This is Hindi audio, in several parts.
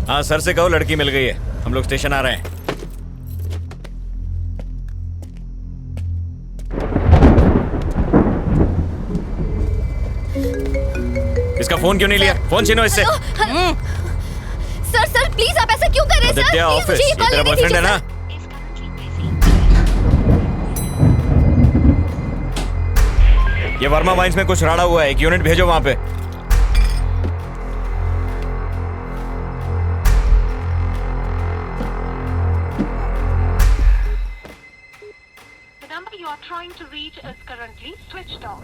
हाँ सर से कहो लड़की मिल गई है, हम लोग स्टेशन आ रहे हैं। इसका फोन क्यों नहीं लिया? फोन छीनो इससे। सर सर प्लीज आप ऐसा क्यों कर रहे हैं सर? आदित्य ऑफिस, ये तेरा बॉयफ्रेंड है ना? ये वर्मा वाइन्स में कुछ राड़ा हुआ है, एक यूनिट भेजो वहां पे। Trying to reach is currently switched off.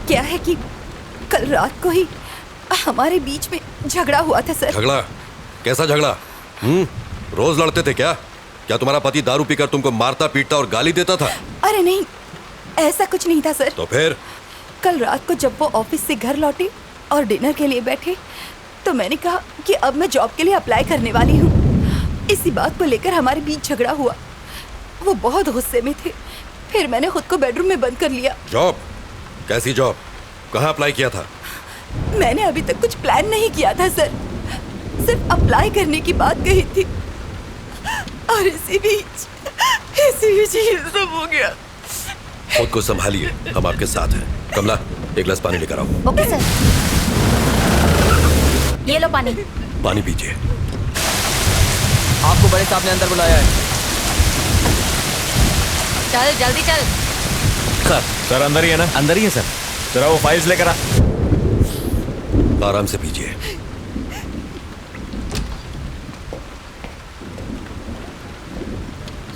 क्या है कि कल रात को ही हमारे बीच में झगड़ा हुआ था सर। झगड़ा? कैसा झगड़ा? रोज लड़ते थे क्या? क्या तुम्हारा पति दारू पीकर तुमको मारता पीटता और गाली देता था? अरे नहीं, ऐसा कुछ नहीं था सर। तो फिर? कल रात को जब वो ऑफिस से घर लौटे और डिनर के लिए बैठे तो मैंने कहा कि अब मैं जॉब के लिए अप्लाई करने वाली हूँ। इसी बात को लेकर हमारे बीच झगड़ा हुआ। वो बहुत गुस्से में थे, फिर मैंने खुद को बेडरूम में बंद कर लिया। जॉब? कैसी जॉब? कहाँ अप्लाई किया था? मैंने अभी तक कुछ प्लान नहीं किया था सर, सिर्फ अप्लाई करने की बात कही थी और इसी बीच ये सब हो गया। खुद को संभालिए, हम आपके साथ हैं। कमला, एक गिलास पानी लेकर आओ। Okay sir. ये लो पानी। पानी पीजिए। आपको बड़े साहब ने अंदर बुलाया है। चल जल्दी चल। सर अंदर ही है ना? अंदर ही है सर। जरा वो फाइल्स लेकर आ। आराम से पीजिए।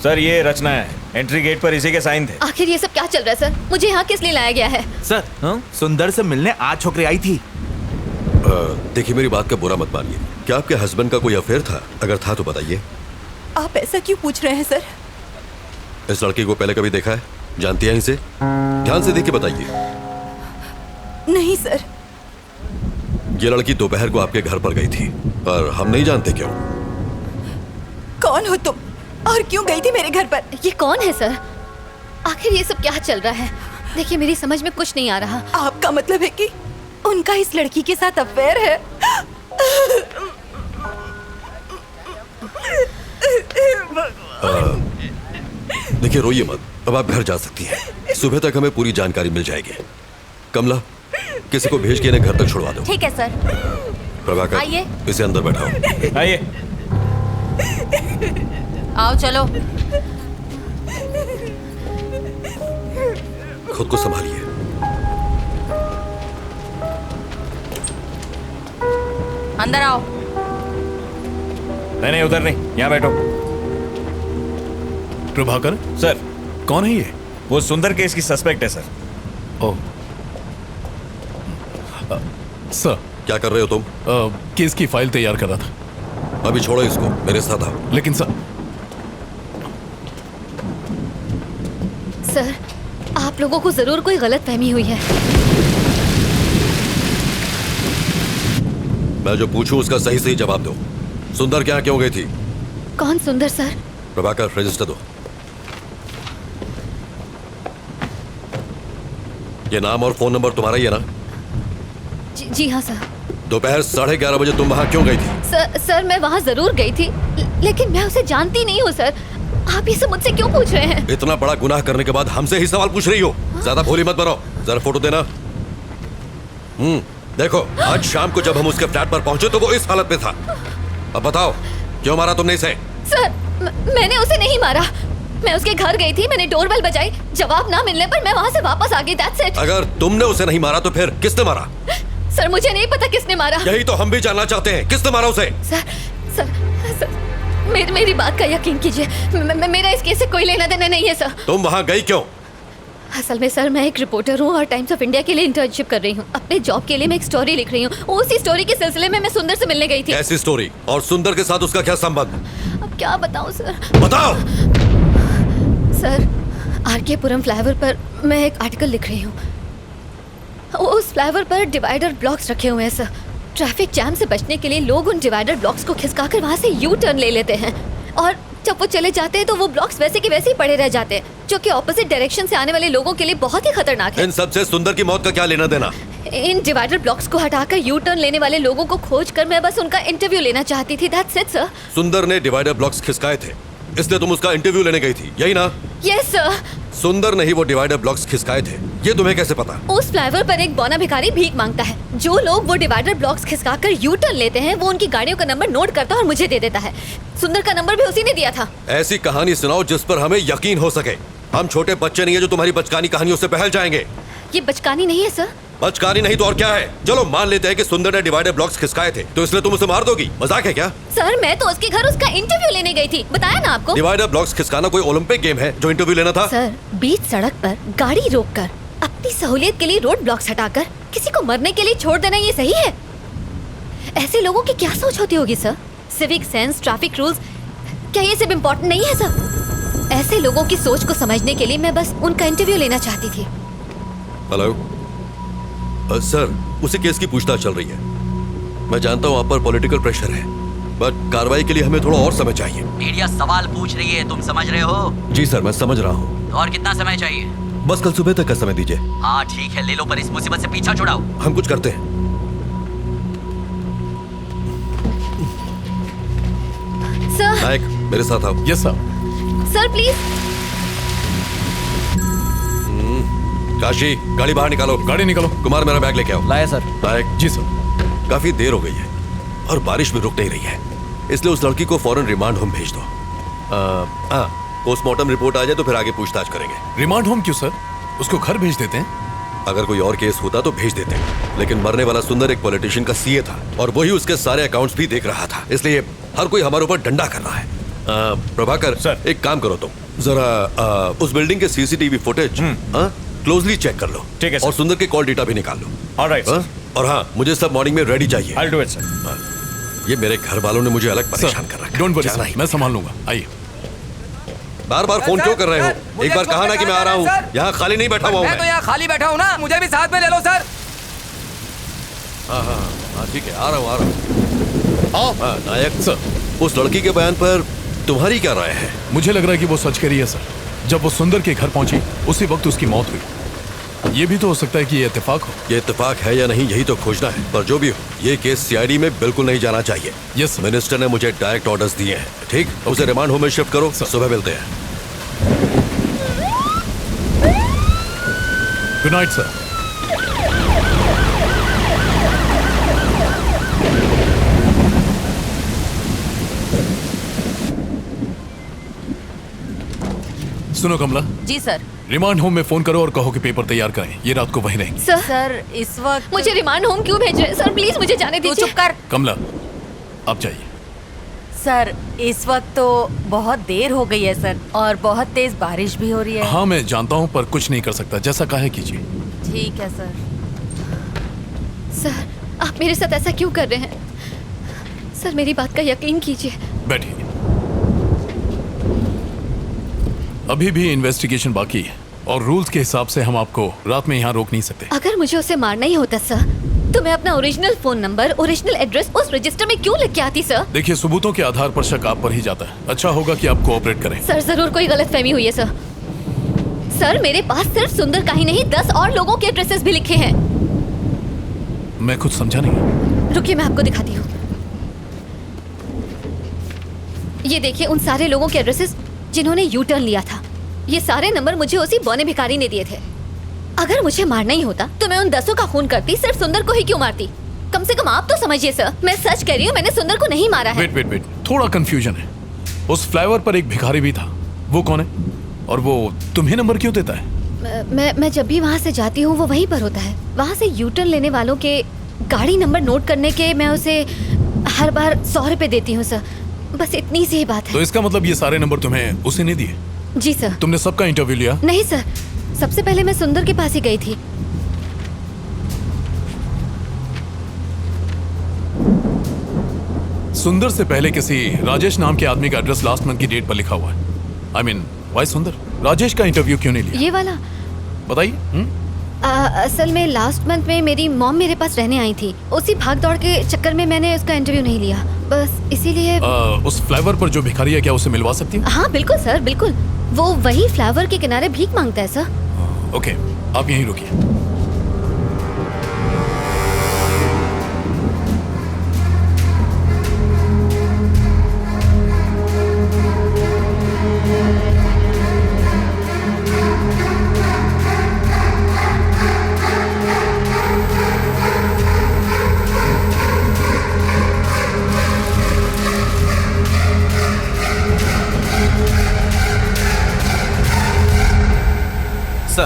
सर ये रचना है, एंट्री गेट पर इसी के साइन थे। आखिर ये सब क्या चल रहा है सर? मुझे यहाँ किस लिए लाया गया है? सर सुंदर से मिलने आज छोकरी आई थी। देखिए मेरी बात का बुरा मत मानिए। क्या आपके हस्बैंड का कोई अफेयर था? अगर था तो बताइए। आप ऐसा क्यों पूछ रहे हैं सर? इस लड़की को पहले कभी देखा है? जानती हैं इसे? ध्यान से देख के बताइए। नहीं सर। ये लड़की दोपहर को आपके घर पर गई थी और हम नहीं जानते क्यों। कौन हो तुम और क्यों गई थी मेरे घर पर? ये कौन है सर? आखिर ये सब क्या चल रहा है? देखिए मेरी समझ में कुछ नहीं आ रहा। आपका मतलब है कि उनका इस लड़की के साथ अफेयर है? देखिए रोइए मत, अब आप घर जा सकती हैं। सुबह तक हमें पूरी जानकारी मिल जाएगी। कमला, किसी को भेज के इन्हें घर तक छुड़वा दो। ठीक है सर। प्रभाकर, आइए। इसे अंदर बैठाओ। आइए। आओ चलो। खुद को संभालिए। अंदर आओ। नहीं उधर नहीं, यहाँ बैठो। प्रभाकर सर। कौन है ये? वो सुंदर केस की सस्पेक्ट है सर। Oh sir. क्या कर रहे हो तुम? केस की फाइल तैयार कर रहा था। अभी छोड़ो इसको, मेरे साथ आओ। लेकिन सर सर आप लोगों को जरूर कोई गलत फहमी हुई है। मैं जो पूछूं उसका सही सही जवाब दो। सुंदर क्या क्यों गई थी? कौन सुंदर सर? प्रभाकर, रजिस्टर दो। ये नाम और फोन नंबर तुम्हारा ही है ना? जी हाँ सर। दोपहर 11:30 बजे तुम वहां क्यों गई थी? सर मैं वहाँ जरूर गई थी, लेकिन मैं उसे जानती नहीं हूँ सर। आप ये सब मुझसे क्यों पूछ रहे हैं? इतना बड़ा गुनाह करने के बाद हमसे ही सवाल पूछ रही हो? ज्यादा भोली मत बनो। जरा फोटो देना। देखो, आज शाम को जब हम उसके फ्लैट पर पहुंचे तो वो इस हालत में था। अब बताओ, क्यों मारा तुमने इसे? सर मैंने उसे नहीं मारा। मैं उसके घर गई थी, मैंने डोरबेल बजाई, जवाब ना मिलने पर मैं वहाँ से वापस आ गई। That's it। अगर तुमने उसे नहीं मारा तो फिर किसने मारा? सर मुझे नहीं पता किसने मारा। यही तो हम भी जानना चाहते हैं, किसने मारा उसे? सर मेरी बात का यकीन कीजिए, मेरा इस केस से कोई लेना देना नहीं है सर। तुम वहाँ गई क्यों? असल में सर मैं एक रिपोर्टर हूँ और टाइम्स ऑफ इंडिया के लिए इंटर्नशिप कर रही हूँ। अपने जॉब के लिए मैं एक स्टोरी लिख रही हूँ। उसी स्टोरी के सिलसिले में मैं सुंदर से मिलने गई थी। ऐसी स्टोरी? और सुंदर के साथ उसका क्या संबंध? अब क्या बताऊँ सर? बताओ। सर आरके पुरम फ्लाईओवर पर मैं एक आर्टिकल लिख रही हूँ। उस फ्लाईओवर पर डिवाइडर ब्लॉक्स रखे हुए हैं सर। ट्रैफिक जैम से बचने के लिए लोग उन डिवाइडर ब्लॉक्स को खिसकाकर वहाँ से यू टर्न ले लेते हैं और जब वो चले जाते हैं तो वो ब्लॉक्स वैसे के वैसे ही पड़े रह जाते हैं, जो कि ऑपोजिट डायरेक्शन से आने वाले लोगों के लिए बहुत ही खतरनाक है। इन सब से सुंदर की मौत का क्या लेना देना? इन डिवाइडर ब्लॉक्स को हटाकर यू टर्न लेने वाले लोगों को खोज कर मैं बस उनका इंटरव्यू लेना चाहती थी। That's it sir. सुंदर ने डिवाइडर ब्लॉक्स खिसकाए थे, इसलिए तुम उसका इंटरव्यू लेने गई थी, यही ना? Yes sir. सुंदर ने ही वो डिवाइडर ब्लॉक्स खिसकाए थे, ये तुम्हें कैसे पता? उस फ्लाईओवर पर एक बौना भिखारी भीख मांगता है। जो लोग वो डिवाइडर ब्लॉक्स खिसकाकर यू टर्न लेते हैं वो उनकी गाड़ियों का नंबर नोट करता है और मुझे दे देता है। सुंदर का नंबर भी उसी ने दिया था। ऐसी कहानी सुनाओ जिस पर हमें यकीन हो सके। हम छोटे बच्चे नहीं है जो तुम्हारी बचकानी कहानियों से बहल जाएंगे। ये बचकानी नहीं है सर। बचकानी नहीं तो और क्या है? चलो मान लेते हैं कि सुंदर ने डिवाइडर ब्लॉक्स खिसकाए थे, तो इसलिए तुम उसे मार दोगी? मजाक है क्या? सर मैं तो उसके घर उसका इंटरव्यू लेने गई थी, बताया ना आपको। डिवाइडर ब्लॉक्स खिसकाना कोई ओलंपिक गेम है जो इंटरव्यू लेना था? सर बीच सड़क पर गाड़ी रोककर अपनी सहूलियत के लिए रोड ब्लॉक्स हटाकर किसी को मरने के लिए छोड़ देना ये सही है? ऐसे लोगों की क्या सोच होती होगी sir? Civic sense, traffic rules, क्या ये सब इम्पोर्टेंट नहीं है सर? ऐसे लोगों की सोच को समझने के लिए मैं बस उनका इंटरव्यू लेना चाहती थी। हेलो सर, उसी केस की पूछताछ चल रही है। मैं जानता हूँ आप पर पॉलिटिकल प्रेशर है, बट कार्रवाई के लिए हमें थोड़ा और समय चाहिए। मीडिया सवाल पूछ रही है, तुम समझ रहे हो? जी सर, मैं समझ रहा हूँ। और कितना समय चाहिए? बस कल सुबह तक का समय दीजिए। हाँ ठीक है, ले लो, पर इस मुसीबत से पीछा छुड़ाओ। हम कुछ करते हैं। सर। नायक, मेरे साथ आओ। Yes sir. Sir please. Kashi, गाड़ी बाहर निकालो। गाड़ी निकालो। कुमार, मेरा बैग लेके आओ। लाया सर। नायक जी सर। काफी देर हो गई है और बारिश भी रुक नहीं रही है, इसलिए उस लड़की को फौरन रिमांड होम भेज दो। पोस्टमार्टम रिपोर्ट आ जाए तो फिर आगे पूछताछ करेंगे। रिमांड होम क्यों सर? उसको घर भेज देते हैं। अगर कोई और केस होता तो भेज देते, लेकिन मरने वाला सुंदर एक पॉलिटिशियन का सीए था और वही उसके सारे अकाउंट्स भी देख रहा था, इसलिए हर कोई हमारे ऊपर डंडा कर रहा है। प्रभाकर सर। एक काम करो तुम, जरा उस बिल्डिंग के सीसीटीवी फुटेज क्लोजली चेक कर लो। ठीक है सर। और सुंदर के कॉल डेटा भी निकाल लो। Alright sir. और हाँ, मुझे सब मॉर्निंग में रेडी चाहिए। I will do it sir. ये मेरे घर वालों ने मुझे अलग परेशान कर रखा है। डोंट वरी जाना सर, ही मैं संभाल लूंगा। आइए। बार बार फोन क्यों कर रहे हो? एक बार कहा ना कि मैं आ रहा हूँ। यहाँ खाली नहीं बैठा हुआ हूँ मैं तो यहाँ खाली बैठा हूँ ना, मुझे भी साथ में ले लो सर। हाँ ठीक है, आ रहा हूँ। आओ। नायक सर, उस लड़की के बयान पर तुम्हारी क्या राय है? मुझे लग रहा है कि वो सच कह रही है सर। जब वो सुंदर के घर पहुंची उसी वक्त उसकी मौत हुई। ये भी तो हो सकता है कि ये इत्तेफाक हो। ये इत्तेफाक है या नहीं, यही तो खोजना है। पर जो भी हो, ये केस सीआईडी में बिल्कुल नहीं जाना चाहिए। Yes sir. मिनिस्टर ने मुझे डायरेक्ट ऑर्डर्स दिए हैं। ठीक, उसे रिमांड होम में शिफ्ट करो। सुबह मिलते हैं। Good night sir. सुनो कमला। जी सर। रिमांड होम में फोन करो और कहो कि पेपर तैयार करें, ये रात को वहीं रहेंगे। सर इस वक्त मुझे रिमांड होम क्यों भेज रहे हैं सर? प्लीज मुझे जाने तू दीजिए। चुप कर। कमला, आप जाइए। सर इस वक्त तो बहुत देर हो गई है सर, और बहुत तेज बारिश भी हो रही है। हाँ मैं जानता हूँ, पर कुछ नहीं कर सकता। जैसा कहे कीजिए। ठीक है सर। सर आप मेरे साथ ऐसा क्यों कर रहे हैं? सर मेरी बात का यकीन कीजिए। बैठिए। अभी भी इन्वेस्टिगेशन बाकी है और रूल्स के हिसाब से हम आपको रात में यहाँ रोक नहीं सकते। अगर मुझे उसे मारना ही होता सर, तो मैं अपना original phone number, original address उस रजिस्टर में क्यों लिख के आती सर? देखिए, सबूतों के आधार पर शक आप पर ही जाता है। अच्छा होगा कि आप कोऑपरेट करें। सर जरूर कोई गलतफहमी हुई है सर। सर मेरे पास सिर्फ सुंदर का ही नहीं 10 और लोगों के एड्रेसेस भी लिखे हैं। मैं कुछ समझा नहीं। रुकिए मैं आपको दिखाती हूँ। ये देखिए उन सारे लोगों के एड्रेसेस जिन्होंने यू टर्न लिया था। ये सारे नंबर मुझे उसी बौने भिखारी ने दिए थे। अगर मुझे मारना ही होता तो मैं उन 10 का खून करती, सिर्फ सुंदर को ही क्यों मारती? कम से कम आप तो समझिए सर, मैं सच कह रही हूँ, मैंने सुंदर को नहीं मारा है। वेट, थोड़ा कंफ्यूजन है। उस फ्लाईओवर पर एक भिखारी भी था, वो कौन है? और वो तुम्हें नंबर क्यों देता है? मैं जब भी वहाँ से जाती हूँ वो वहीं पर होता है। वहाँ से यू टर्न लेने वालों के गाड़ी नंबर नोट करने के मैं उसे हर बार 100 रुपए देती हूँ सर। बस इतनी सी ही बात है। तो इसका मतलब ये सारे नंबर तुम्हें उसे नहीं दिए? जी सर। तुमने सबका इंटरव्यू लिया? नहीं सर, सबसे पहले मैं सुंदर के पास ही गई थी। सुंदर से पहले किसी राजेश नाम के आदमी का एड्रेस लास्ट मंथ की डेट पर लिखा हुआ है। आई मीन व्हाई सुंदर? राजेश का इंटरव्यू क्यों नहीं लिया? ये वाला बताइए। असल में लास्ट मंथ में मेरी मॉम मेरे पास रहने आई थी। उसी भाग दौड़ के चक्कर में मैंने उसका इंटरव्यू नहीं लिया, बस इसीलिए। उस फ्लाईओवर पर जो भिखारी है, क्या उसे मिलवा सकती हूँ? हाँ बिल्कुल सर, बिल्कुल। वो वही फ्लाईओवर के किनारे भीख मांगता है सर। ओके, आप यहीं रुकिए।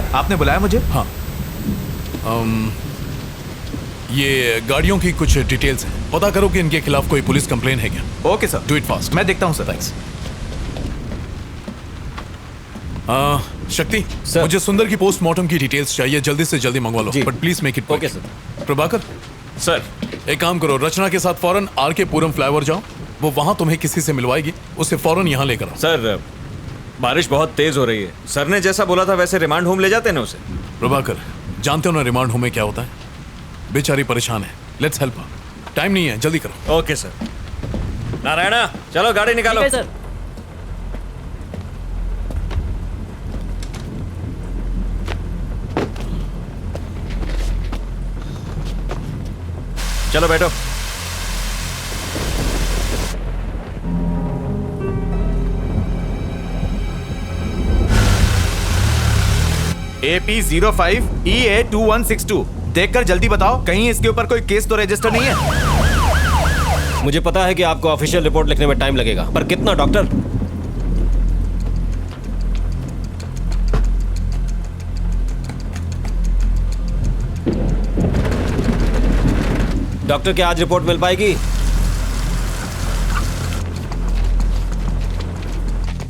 सर आपने बुलाया मुझे? हाँ। ये गाड़ियों की कुछ डिटेल्स हैं, पता करो कि इनके खिलाफ कोई पुलिस कंप्लेन है क्या। Okay sir, do it fast. मैं देखता हूँ सर। थैंक्स। शक्ति सर। मुझे सुंदर की पोस्टमार्टम की डिटेल्स चाहिए, जल्दी से जल्दी मंगवा लो, but please make it. Okay sir. Prabhakar sir एक काम करो, रचना के साथ फौरन आर के पुरम फ्लाईओवर जाओ, वो वहां तुम्हें किसी से मिलवाएगी, उसे फौरन यहाँ लेकर आओ। सर बारिश बहुत तेज हो रही है, सर ने जैसा बोला था वैसे रिमांड होम ले जाते ना उसे। प्रभाकर जानते हो ना रिमांड होम में क्या होता है, बेचारी परेशान है, लेट्स हेल्प हर। टाइम नहीं है, जल्दी करो। Okay sir. नारायणा चलो गाड़ी निकालो। सर। चलो बैठो। AP05 EA2162 देखकर जल्दी बताओ, कहीं इसके ऊपर कोई केस तो रजिस्टर नहीं है? मुझे पता है कि आपको ऑफिशियल रिपोर्ट लिखने में टाइम लगेगा, पर कितना डॉक्टर? डॉक्टर क्या आज रिपोर्ट मिल पाएगी?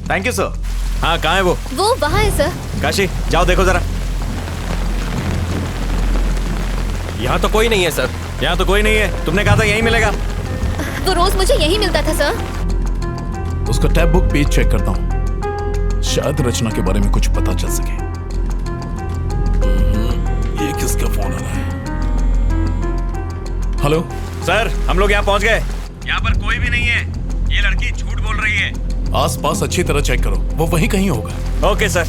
Thank you sir. हाँ कहाँ है वो? वो वहाँ है सर। काशी जाओ देखो जरा। यहाँ तो कोई नहीं है सर। यहाँ तो कोई नहीं है, तुमने कहा था यहीं मिलेगा। वो रोज मुझे यही मिलता था सर। उसका टैब बुक पेज चेक करता हूँ, शायद रचना के बारे में कुछ पता चल सके। ये किसका फोन आ रहा है? हेलो सर हम लोग यहाँ पहुँच गए, यहाँ पर कोई भी नहीं है, ये लड़की झूठ बोल रही है। आसपास अच्छी तरह चेक करो, वो वहीं कहीं होगा। Okay sir.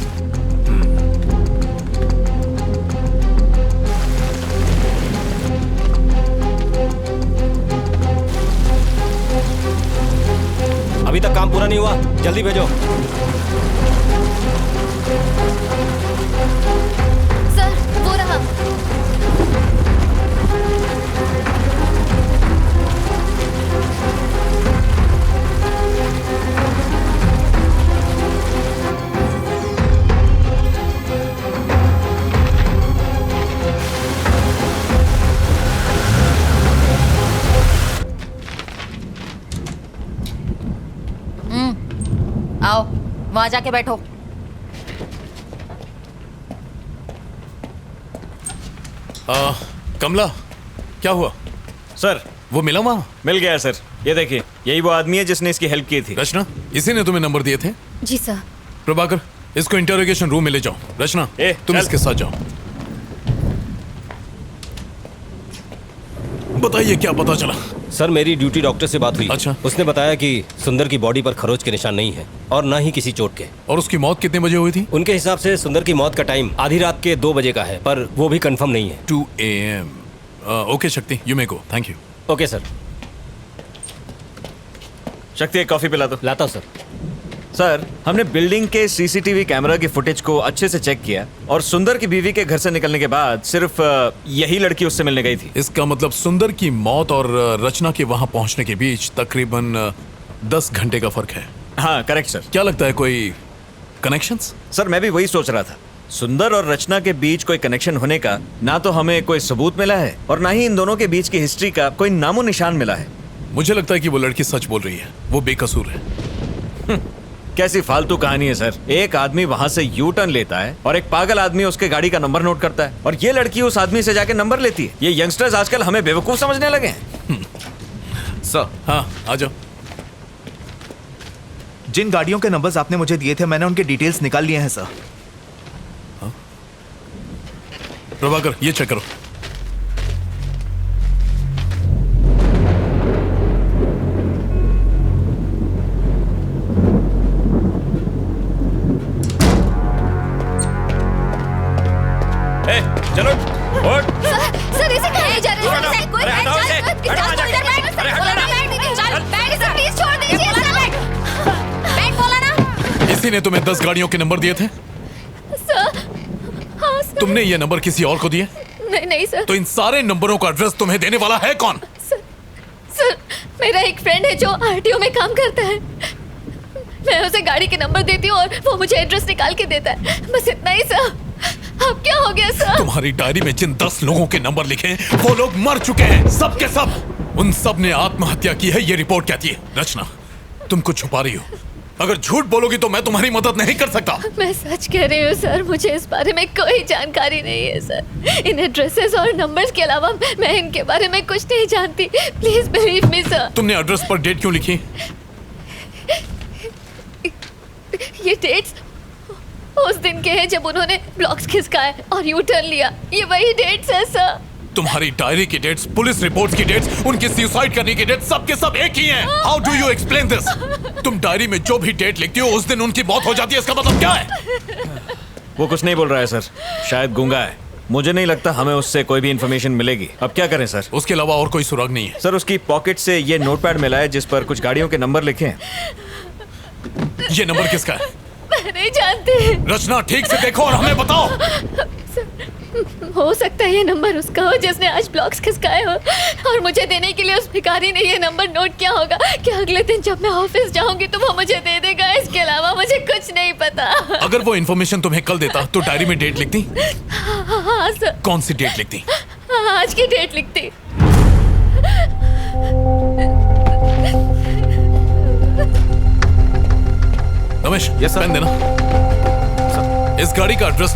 अभी तक काम पूरा नहीं हुआ, जल्दी भेजो। सर वो रहा। आओ वहां जाके बैठो। कमला क्या हुआ? सर वो मिला वहां? मिल गया सर, ये देखिए यही वो आदमी है जिसने इसकी हेल्प की थी। रचना इसी ने तुम्हें नंबर दिए थे? जी सर। प्रभाकर इसको इंटरोगेशन रूम में ले जाओ। रचना तुम चल। इसके साथ जाओ। बताइए क्या पता चला? सर मेरी ड्यूटी डॉक्टर से बात हुई। अच्छा। उसने बताया कि सुंदर की बॉडी पर खरोच के निशान नहीं है और ना ही किसी चोट के। और उसकी मौत कितने बजे हुई थी? उनके हिसाब से सुंदर की मौत का टाइम आधी रात के 2 बजे का है, पर वो भी कंफर्म नहीं है। 2 AM। ओके शक्ति, you may go. Thank you. Okay sir. शक्ति एक कॉफी पिला दो। लाता हूँ सर। सर हमने बिल्डिंग के सीसीटीवी कैमरा की फुटेज को अच्छे से चेक किया और सुंदर की बीवी के घर से निकलने के बाद सिर्फ यही लड़की उससे मिलने गई थी। इसका मतलब सुंदर की मौत और रचना के वहां पहुंचने के बीच तकरीबन 10 घंटे का फर्क है। हाँ करेक्ट सर। क्या लगता है कोई कनेक्शंस? सर मैं भी वही सोच रहा था, सुंदर और रचना के बीच कोई कनेक्शन होने का ना तो हमें कोई सबूत मिला है और ना ही इन दोनों के बीच की हिस्ट्री का कोई नामो निशान मिला है। मुझे लगता है कि वो लड़की सच बोल रही है, वो बेकसूर है। कैसी फालतू कहानी है सर। एक आदमी वहां से यू टर्न लेता है और एक पागल आदमी उसके गाड़ी का नंबर नोट करता है और ये लड़की उस आदमी से जाके नंबर लेती है। ये यंगस्टर्स आजकल हमें बेवकूफ समझने लगे हैं। सर हाँ आ जाओ। जिन गाड़ियों के नंबर्स आपने मुझे दिए थे मैंने उनके डिटेल्स निकाल लिए हैं सर। प्रभाकर ये चेक करो। चलो सर इसे कहाँ ले जा रहे हैं? सर, कोई अरे बैठ हटाओ जाए, इसे। कोई अरे वहाँ जाओ, जाके- इधर बैठ, अरे हटो बोला ना, ना। बैठ दीजिए, चल, बैठ इसे, प्लीज छोड़ दीजिए, सर, बैठ बोला ना। इसी ने तुम्हें 10 गाड़ियों के नंबर दिए थे? सर हाँ सर। तुमने ये नंबर किसी और को दिए? नहीं नहीं सर। तो इन सारे नंबरों का एड्रेस तुम्हें देने वाला है कौन? सर मेरा एक फ्रेंड है जो आरटीओ में काम करता है, मैं उसे गाड़ी के नंबर देती हूँ और वो मुझे एड्रेस निकाल के देता है, बस इतना ही सर। अब क्या हो गया सर? तुम्हारी डायरी में जिन 10 लोगों के नंबर लिखे हैं वो लोग मर चुके हैं, सब के सब। उन सब ने आत्महत्या की है, ये रिपोर्ट कहती है। रचना, तुम कुछ छुपा रही हो। अगर झूठ बोलोगी तो मैं तुम्हारी मदद नहीं कर सकता। मैं सच कह रही हूँ सर, मुझे इस बारे में कोई जानकारी नहीं है सर। इन एड्रेसेस और नंबर्स के अलावा मैं इनके बारे में कुछ नहीं जानती। Please believe me sir. तुमने एड्रेस पर डेट क्यों लिखी? ये डेट्स उस दिन के हैं जब उन्होंने ब्लॉक्स खिसकाए और यू टर्न लिया। ये वही डेट्स है सर। तुम्हारी डायरी की डेट्स, पुलिस रिपोर्ट्स की डेट्स, उनकी सुसाइड करने की डेट्स, सब के सब एक ही हैं। How do you explain this? तुम डायरी में जो भी डेट लिखती हो उस दिन उनकी मौत हो जाती है, इसका मतलब क्या है? वो कुछ नहीं बोल रहा है सर, शायद गूंगा है। मुझे नहीं लगता हमें उससे कोई भी इंफॉर्मेशन मिलेगी। अब क्या करें सर? उसके अलावा और कोई सुराग नहीं है? सर उसकी पॉकेट से ये नोटपैड मिला है जिस पर कुछ गाड़ियों के नंबर लिखे हैं। ये नंबर किसका है? मैं नहीं जानती। रचना, ठीक से देखो और हमें बताओ। हो सकता है ये नंबर उसका हो जिसने आज ब्लॉक्स खिसकाए हो, और मुझे देने के लिए उस भिखारी ने ये नंबर नोट किया होगा कि अगले दिन जब मैं ऑफिस जाऊंगी तो वो मुझे दे देगा। इसके अलावा मुझे कुछ नहीं पता। अगर वो इन्फॉर्मेशन तुम्हें कल देता तो डायरी में डेट लिखती? हाँ सर। कौन सी डेट लिखती? आज की डेट लिखती। रमेश, पेन देना। इस गाड़ी का एड्रेस